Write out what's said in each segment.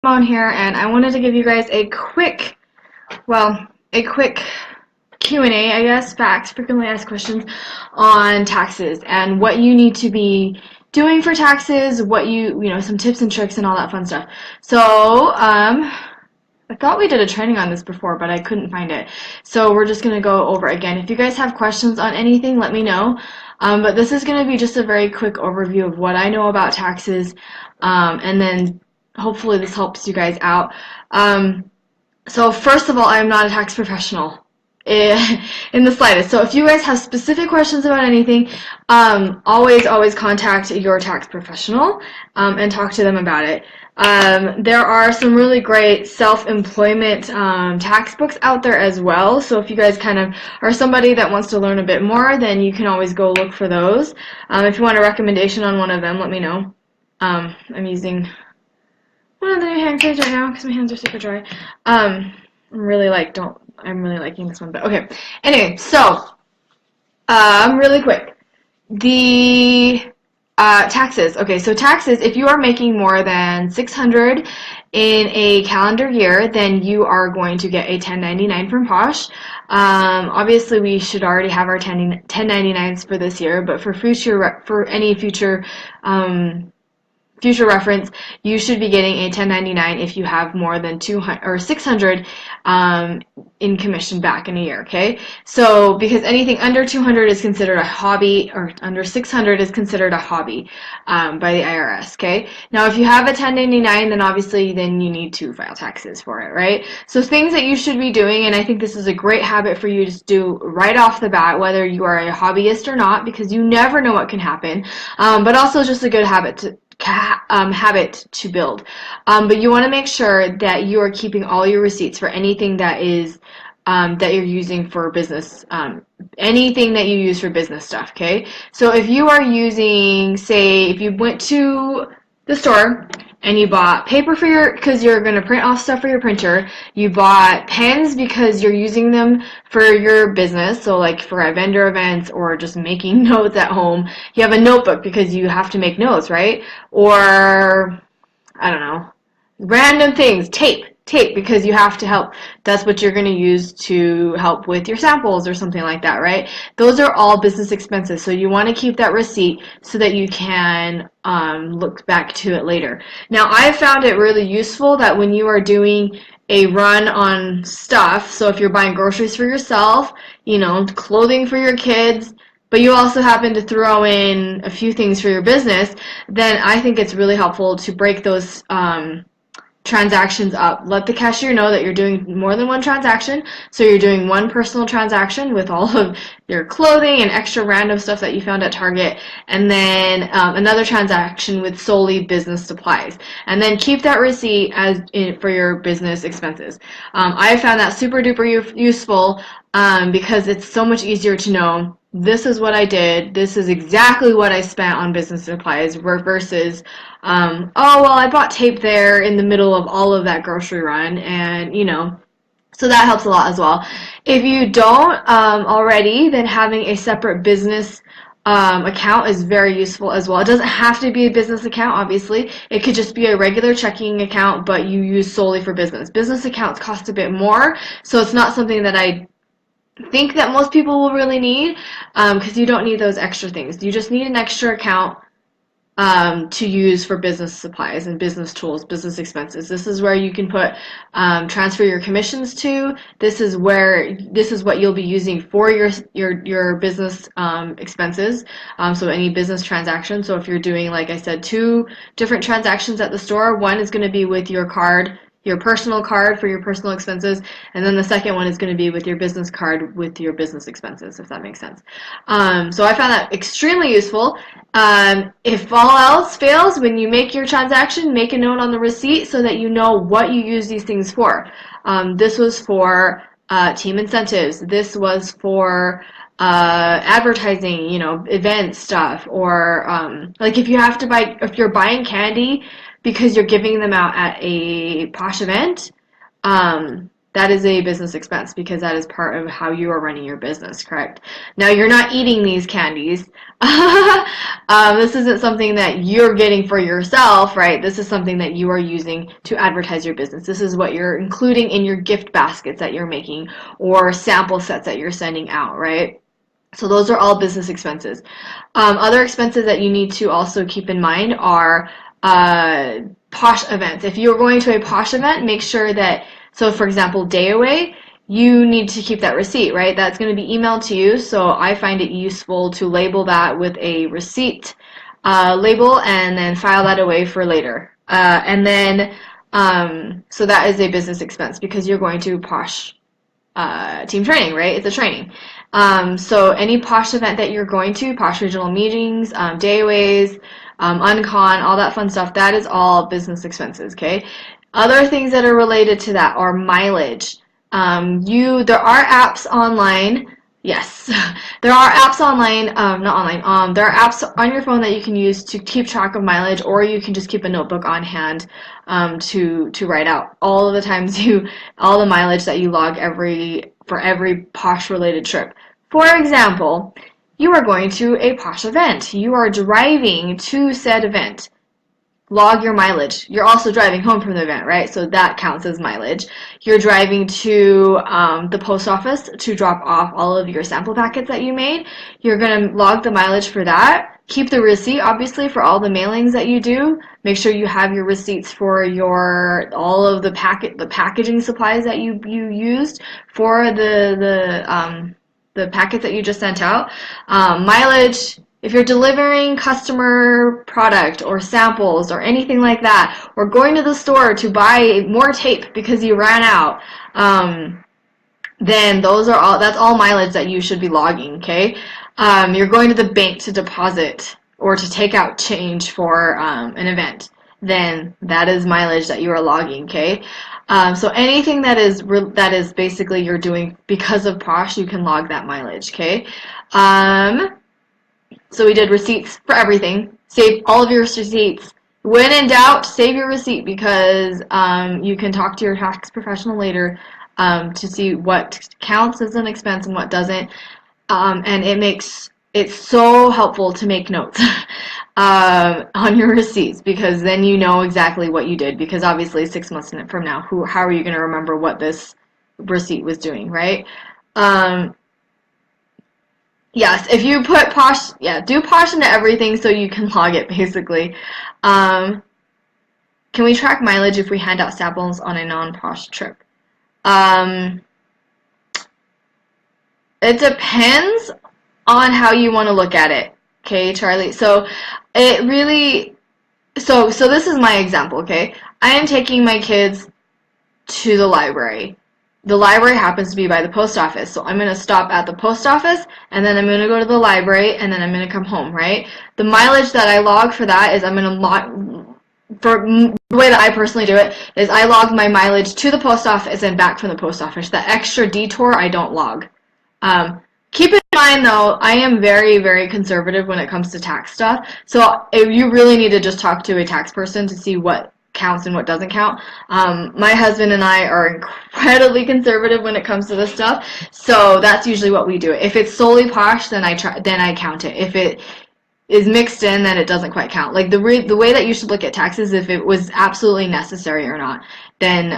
On here, and I wanted to give you guys a quick, Q&A, I guess, facts, frequently asked questions on taxes and what you need to be doing for taxes, some tips and tricks and all that fun stuff. So, I thought we did a training on this before, but I couldn't find it. So we're just going to go over again. If you guys have questions on anything, let me know. But this is going to be just a very quick overview of what I know about taxes, and then hopefully this helps you guys out. So first of all, I'm not a tax professional in the slightest. So if you guys have specific questions about anything, always contact your tax professional and talk to them about it. There are some really great self-employment tax books out there as well. So if you guys kind of are somebody that wants to learn a bit more, then you can always go look for those. If you want a recommendation on one of them, let me know. I'm using one of the new hand sanitizer right now because my hands are super dry. I'm really liking this one, but okay. Anyway, so really quick, the taxes. Okay, so taxes. If you are making more than $600 in a calendar year, then you are going to get a 1099 from Posh. Obviously, we should already have our 1099s for this year, but for any future reference, you should be getting a 1099 if you have more than 200 or 600 in commission back in a year, okay? So because anything under 200 is considered a hobby, or under 600 is considered a hobby by the IRS, okay? Now if you have a 1099, then obviously then you need to file taxes for it, right? So things that you should be doing, and I think this is a great habit for you to do right off the bat, whether you are a hobbyist or not, because you never know what can happen, but also just a good habit to build. But you want to make sure that you are keeping all your receipts for anything that is that you're using for business, anything that you use for business stuff, okay? So if you are using, say, if you went to the store and you bought paper because you're going to print off stuff for your printer, you bought pens because you're using them for your business, so like for vendor events or just making notes at home, you have a notebook because you have to make notes, right? Or, I don't know, random things, tape because you have to help. That's what you're going to use to help with your samples or something like that, right? Those are all business expenses, so you want to keep that receipt so that you can look back to it later. Now, I found it really useful that when you are doing a run on stuff, so if you're buying groceries for yourself, clothing for your kids, but you also happen to throw in a few things for your business, then I think it's really helpful to break those transactions up. Let the cashier know that you're doing more than one transaction. So you're doing one personal transaction with all of your clothing and extra random stuff that you found at Target, and then another transaction with solely business supplies. And then keep that receipt for your business expenses. I found that super duper useful because it's so much easier to know this is what I did, this is exactly what I spent on business supplies versus, oh, well, I bought tape there in the middle of all of that grocery run, and, so that helps a lot as well. If you don't already, then having a separate business account is very useful as well. It doesn't have to be a business account, obviously. It could just be a regular checking account, but you use solely for business. Business accounts cost a bit more, so it's not something that I think that most people will really need, because you don't need those extra things. You just need an extra account to use for business supplies and business tools, business expenses. This is where you can put transfer your commissions to. This is what you'll be using for your business expenses. So any business transaction. So if you're doing, like I said, 2 different transactions at the store, one is going to be with your personal card for your personal expenses, and then the second one is going to be with your business card with your business expenses, if that makes sense. So I found that extremely useful. If all else fails, when you make your transaction, make a note on the receipt so that you know what you use these things for. This was for team incentives. This was for advertising, event stuff, or like if you're buying candy because you're giving them out at a Posh event, that is a business expense because that is part of how you are running your business, correct? Now, you're not eating these candies. This isn't something that you're getting for yourself, right? This is something that you are using to advertise your business. This is what you're including in your gift baskets that you're making or sample sets that you're sending out, right? So those are all business expenses. Other expenses that you need to also keep in mind are Posh events. If you're going to a Posh event, make sure that, so for example, day away, you need to keep that receipt, right? That's going to be emailed to you, so I find it useful to label that with a receipt label and then file that away for later. And then, so that is a business expense because you're going to Posh team training, right? It's a training. So any Posh event that you're going to, Posh regional meetings, dayaways, Uncon, all that fun stuff, that is all business expenses, okay? Other things that are related to that are mileage. There are apps online. Yes, there are apps online, not online, there are apps on your phone that you can use to keep track of mileage, or you can just keep a notebook on hand to write out all of the times all the mileage that you log for every Posh related trip. For example, you are going to a Posh event. You are driving to said event. Log your mileage. You're also driving home from the event, right? So that counts as mileage. You're driving to the post office to drop off all of your sample packets that you made. You're going to log the mileage for that. Keep the receipt, obviously, for all the mailings that you do. Make sure you have your receipts for all of the packaging supplies that you used for the packets that you just sent out. Mileage. If you're delivering customer product or samples or anything like that, or going to the store to buy more tape because you ran out, then that's all mileage that you should be logging, okay? You're going to the bank to deposit or to take out change for an event, then that is mileage that you are logging, okay? So anything that is basically you're doing because of Posh, you can log that mileage, okay? So we did receipts for everything. Save all of your receipts. When in doubt, save your receipt because you can talk to your tax professional later to see what counts as an expense and what doesn't. And it's so helpful to make notes on your receipts because then you know exactly what you did, because obviously 6 months from now, how are you going to remember what this receipt was doing, right? Yes, if you put Posh, do Posh into everything so you can log it, basically. Can we track mileage if we hand out samples on a non-Posh trip? It depends on how you want to look at it, okay, Charlie? So it really, so this is my example, okay? I am taking my kids to the library. The library happens to be by the post office, so I'm going to stop at the post office, and then I'm going to go to the library, and then I'm going to come home, right? The mileage that I log for that is I'm going to log, for the way that I personally do it, is I log my mileage to the post office and back from the post office. The extra detour, I don't log. Keep in mind, though, I am very, very conservative when it comes to tax stuff, so if you really need to just talk to a tax person to see what counts and what doesn't count. My husband and I are incredibly conservative when it comes to this stuff, so that's usually what we do. If it's solely Posh, then I count it. If it is mixed in, then it doesn't quite count. Like the way that you should look at taxes, if it was absolutely necessary or not, then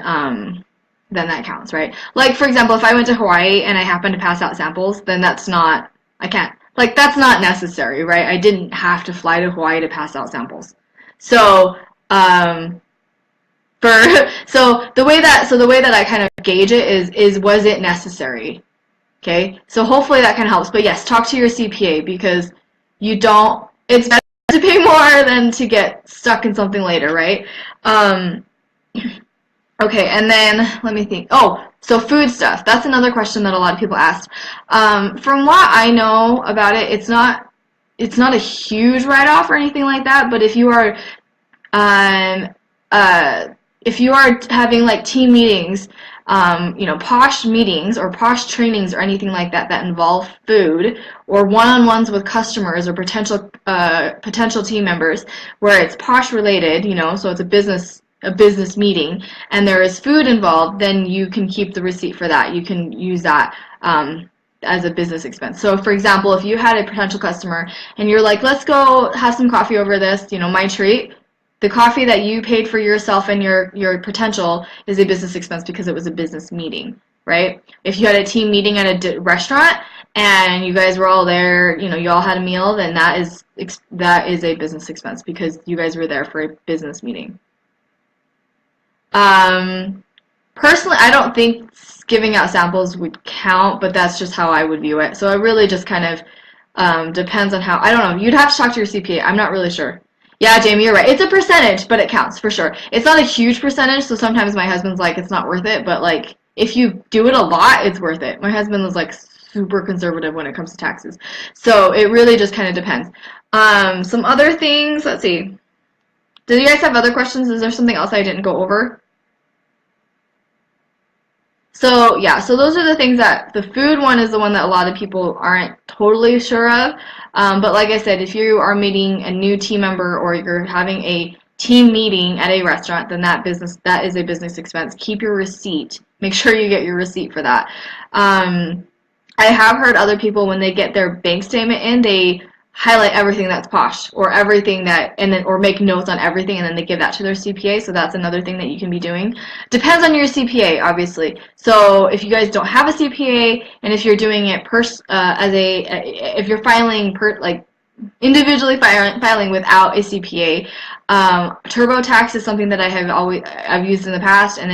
that counts, right? Like for example, if I went to Hawaii and I happened to pass out samples, then that's not necessary, right? I didn't have to fly to Hawaii to pass out samples. So so the way that I kind of gauge it is was it necessary? Okay, so hopefully that kind of helps. But yes, talk to your CPA because it's better to pay more than to get stuck in something later, right? Okay, and then let me think. Oh, so food stuff. That's another question that a lot of people asked. From what I know about it, it's not a huge write-off or anything like that. But if you are having like team meetings, Posh meetings or Posh trainings or anything like that involve food, or one-on-ones with customers or potential team members where it's Posh related, so it's a business a business meeting and there is food involved, then you can keep the receipt for that. You can use that as a business expense. So for example, if you had a potential customer and you're like, let's go have some coffee over this, my treat, the coffee that you paid for yourself and your potential is a business expense because it was a business meeting, right? If you had a team meeting at a restaurant and you guys were all there, you all had a meal, then that is a business expense because you guys were there for a business meeting. Personally, I don't think giving out samples would count, but that's just how I would view it. So it really just kind of depends on how, I don't know, you'd have to talk to your CPA. I'm not really sure. Yeah, Jamie, you're right. It's a percentage, but it counts for sure. It's not a huge percentage, so sometimes my husband's like, it's not worth it, but like, if you do it a lot, it's worth it. My husband is like super conservative when it comes to taxes. So it really just kind of depends. Some other things, let's see. Do you guys have other questions? Is there something else I didn't go over? So yeah, so those are the things that the food one is the one that a lot of people aren't totally sure of. But like I said, if you are meeting a new team member or you're having a team meeting at a restaurant, then that is a business expense. Keep your receipt. Make sure you get your receipt for that. I have heard other people when they get their bank statement in, they highlight everything that's Posh or everything that, and then or make notes on everything, and then they give that to their CPA. So that's another thing that you can be doing. Depends on your CPA, obviously. So if you guys don't have a CPA, and if you're doing it if you're filing individually filing without a CPA, TurboTax is something that I've used in the past, and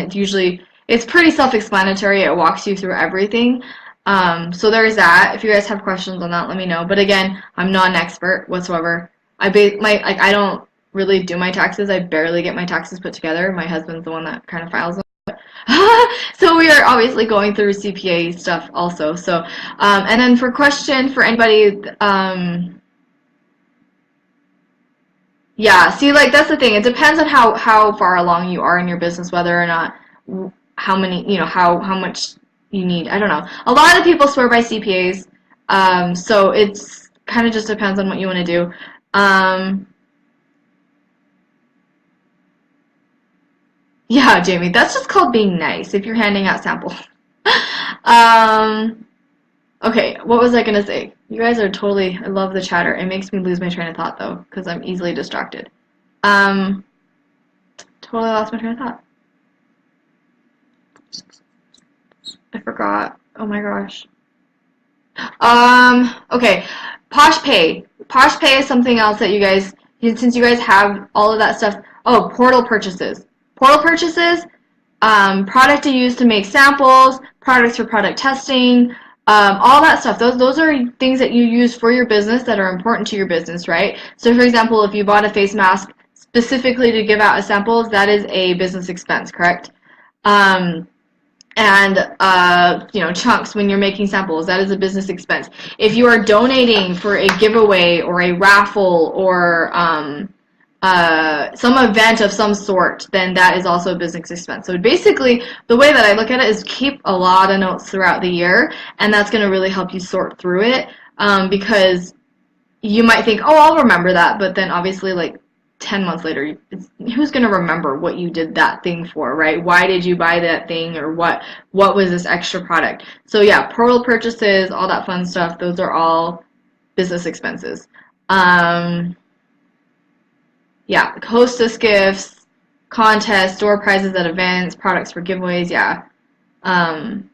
it's pretty self-explanatory. It walks you through everything. So there's that. If you guys have questions on that, let me know. But again, I'm not an expert whatsoever. I don't really do my taxes. I barely get my taxes put together. My husband's the one that kind of files them. So we are obviously going through CPA stuff also. So, and then for anybody, yeah, see, like that's the thing. It depends on how far along you are in your business, whether or not how much you need. I don't know. A lot of people swear by CPAs, so it's kind of just depends on what you want to do. Yeah, Jamie, that's just called being nice if you're handing out samples. Okay, what was I gonna say? You guys are totally, I love the chatter. It makes me lose my train of thought though, because I'm easily distracted. Totally lost my train of thought. I forgot. Oh my gosh. Okay. Posh Pay. Posh Pay is something else that you guys, since you guys have all of that stuff. Oh, portal purchases. Portal purchases, product to use to make samples, products for product testing, all that stuff. Those are things that you use for your business that are important to your business, right? So for example, if you bought a face mask specifically to give out as samples, that is a business expense, correct? Chunks when you're making samples, that is a business expense. If you are donating for a giveaway or a raffle or some event of some sort, then that is also a business expense. So basically, the way that I look at it is keep a lot of notes throughout the year, and that's going to really help you sort through it, because you might think, oh, I'll remember that, but then obviously, like, 10 months later, who's going to remember what you did that thing for, right? Why did you buy that thing, or what was this extra product? So yeah, portal purchases, all that fun stuff, those are all business expenses. Yeah, hostess gifts, contests, door prizes at events, products for giveaways, yeah. Oh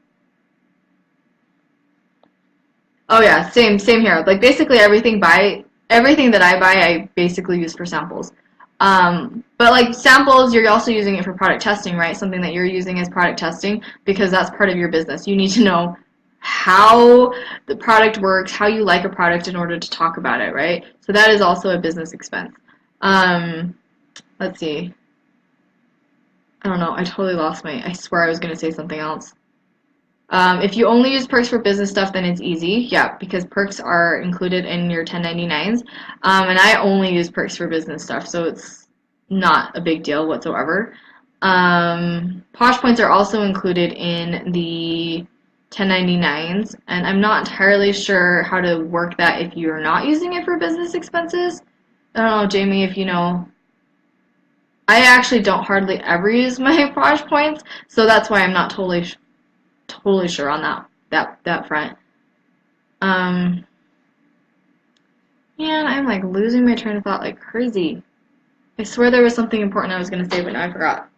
yeah, same here. Like basically everything that I buy, I basically use for samples. But like samples, you're also using it for product testing, right? Something that you're using as product testing because that's part of your business. You need to know how the product works, how you like a product in order to talk about it, right? So that is also a business expense. Let's see. I don't know. I totally lost I swear I was going to say something else. If you only use perks for business stuff, then it's easy. Yeah, because perks are included in your 1099s. And I only use perks for business stuff, so it's not a big deal whatsoever. Posh points are also included in the 1099s, and I'm not entirely sure how to work that if you're not using it for business expenses. I don't know, Jamie, if you know. I actually don't hardly ever use my Posh points, so that's why I'm not totally sure on that front. Um, Man, I'm like losing my train of thought like crazy. I swear there was something important I was gonna say, but now I forgot.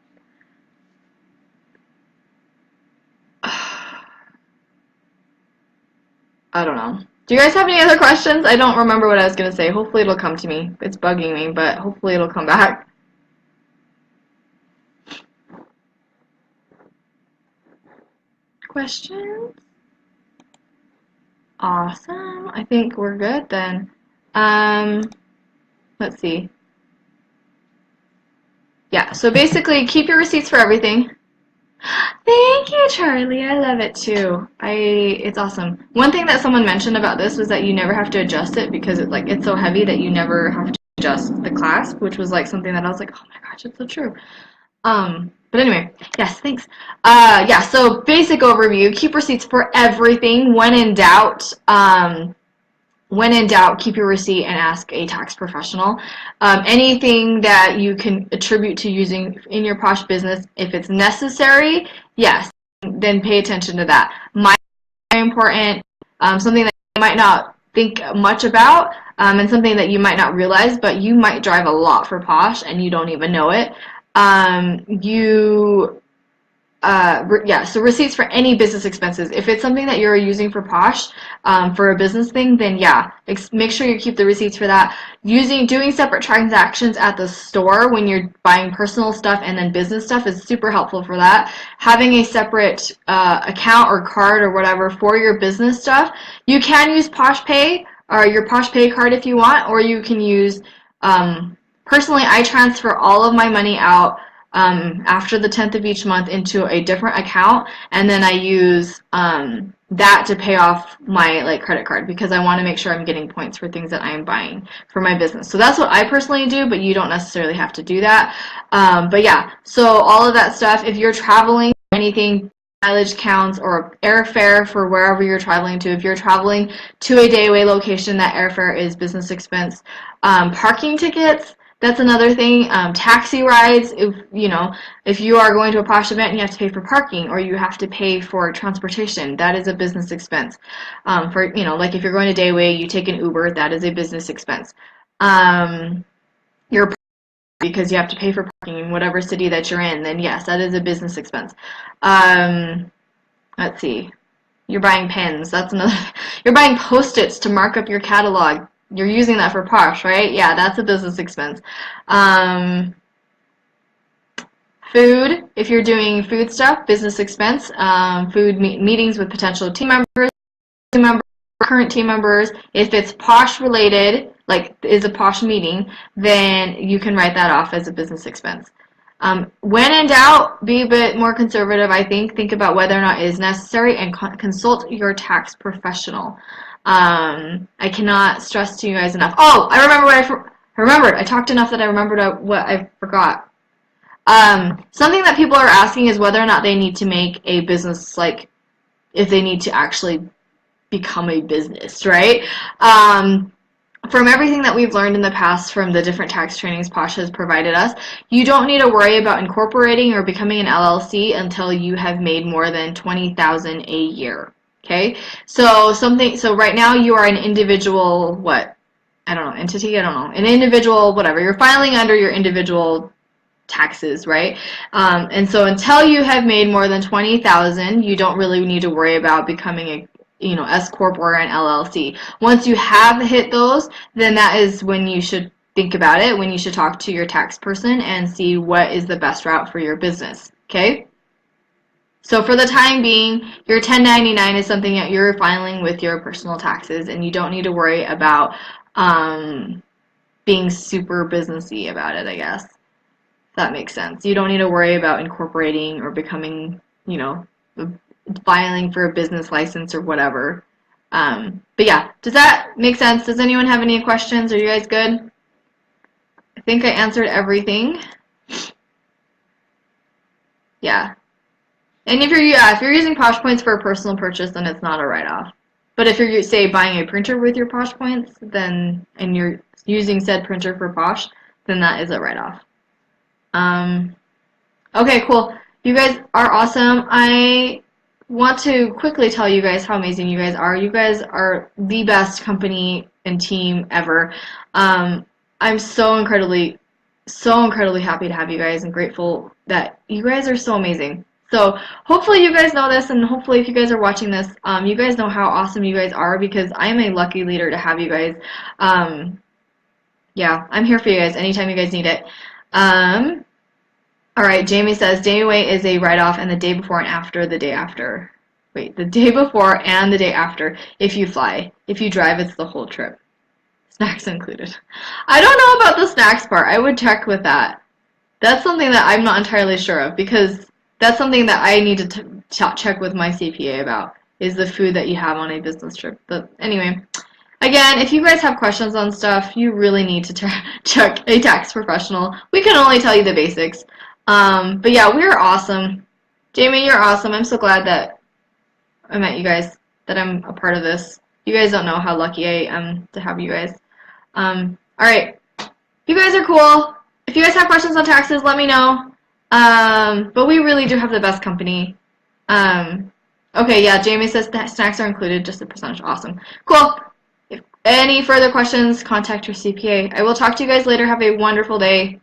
I don't know. Do you guys have any other questions? I don't remember what I was gonna say. Hopefully it'll come to me. It's bugging me, but hopefully it'll come back. Questions? Awesome. I think we're good then. Um, let's see. Yeah, so basically keep your receipts for everything. Thank you, Charlie. I love it too. It's awesome. One thing that someone mentioned about this was that you never have to adjust it because it's so heavy that you never have to adjust the clasp, which was like something that I was like, oh my gosh, it's so true. But anyway, yes, thanks. Yeah, so basic overview, keep receipts for everything. When in doubt, keep your receipt and ask a tax professional. Anything that you can attribute to using in your Posh business, if it's necessary, yes, then pay attention to that. Very important, something that you might not think much about, and something that you might not realize, but you might drive a lot for Posh and you don't even know it. Yeah, so receipts for any business expenses. If it's something that you're using for Posh, for a business thing, then yeah, make sure you keep the receipts for that. Doing separate transactions at the store when you're buying personal stuff and then business stuff is super helpful for that. Having a separate account or card or whatever for your business stuff. You can use Posh Pay or your Posh Pay card if you want, or you can use, personally, I transfer all of my money out after the 10th of each month into a different account, and then I use that to pay off my credit card because I want to make sure I'm getting points for things that I am buying for my business. So that's what I personally do, but you don't necessarily have to do that. But yeah, so all of that stuff, if you're traveling, anything, mileage counts or airfare for wherever you're traveling to. If you're traveling to a day away location, that airfare is business expense. Parking tickets, that's another thing. Taxi rides, if you are going to a Posh event and you have to pay for parking or you have to pay for transportation, that is a business expense. Like if you're going to day away, you take an Uber, that is a business expense. Your because you have to pay for parking in whatever city that you're in, then yes, that is a business expense. Let's see. You're buying pens. That's another. You're buying Post-its to mark up your catalog. You're using that for Posh, right? Yeah, that's a business expense. Food, if you're doing food stuff, business expense. Food meetings with potential team members, current team members. If it's Posh related, like is a Posh meeting, then you can write that off as a business expense. When in doubt, be a bit more conservative, I think. Think about whether or not it is necessary and consult your tax professional. I cannot stress to you guys enough. Oh, I remember what I remembered. I talked enough that I remembered what I forgot. Something that people are asking is whether or not they need to make a business, like if they need to actually become a business, right? From everything that we've learned in the past from the different tax trainings Posh has provided us, you don't need to worry about incorporating or becoming an LLC until you have made more than $20,000 a year. Okay, so right now you are an individual, what? I don't know, entity? I don't know. An individual, whatever. You're filing under your individual taxes, right? And so until you have made more than 20,000, you don't really need to worry about becoming a S corp or an LLC. Once you have hit those, then that is when you should think about it, when you should talk to your tax person and see what is the best route for your business. Okay? So for the time being, your 1099 is something that you're filing with your personal taxes, and you don't need to worry about being super businessy about it, I guess. That makes sense. You don't need to worry about incorporating or becoming, filing for a business license or whatever. But yeah, does that make sense? Does anyone have any questions? Are you guys good? I think I answered everything. Yeah. And if you're using Posh points for a personal purchase, then it's not a write-off. But if you're, say, buying a printer with your Posh points, then and you're using said printer for Posh, then that is a write-off. Okay, cool. You guys are awesome. I want to quickly tell you guys how amazing you guys are. You guys are the best company and team ever. I'm so incredibly happy to have you guys and grateful that you guys are so amazing. So hopefully you guys know this, and hopefully if you guys are watching this, you guys know how awesome you guys are, because I am a lucky leader to have you guys. Yeah, I'm here for you guys anytime you guys need it. All right, Jamie says day away is a write-off, and the day before and after the day after. Wait, the day before and the day after if you fly. If you drive, it's the whole trip. Snacks included. I don't know about the snacks part. I would check with that. That's something that I'm not entirely sure of, because that's something that I need to check with my CPA about, is the food that you have on a business trip. But anyway, again, if you guys have questions on stuff, you really need to check a tax professional. We can only tell you the basics. But yeah, we're awesome. Jamie, you're awesome. I'm so glad that I met you guys, that I'm a part of this. You guys don't know how lucky I am to have you guys. Alright. You guys are cool. If you guys have questions on taxes, let me know. But we really do have the best company. Okay, yeah, Jamie says that snacks are included, just a percentage. Awesome. Cool. If any further questions, contact your CPA. I will talk to you guys later. Have a wonderful day.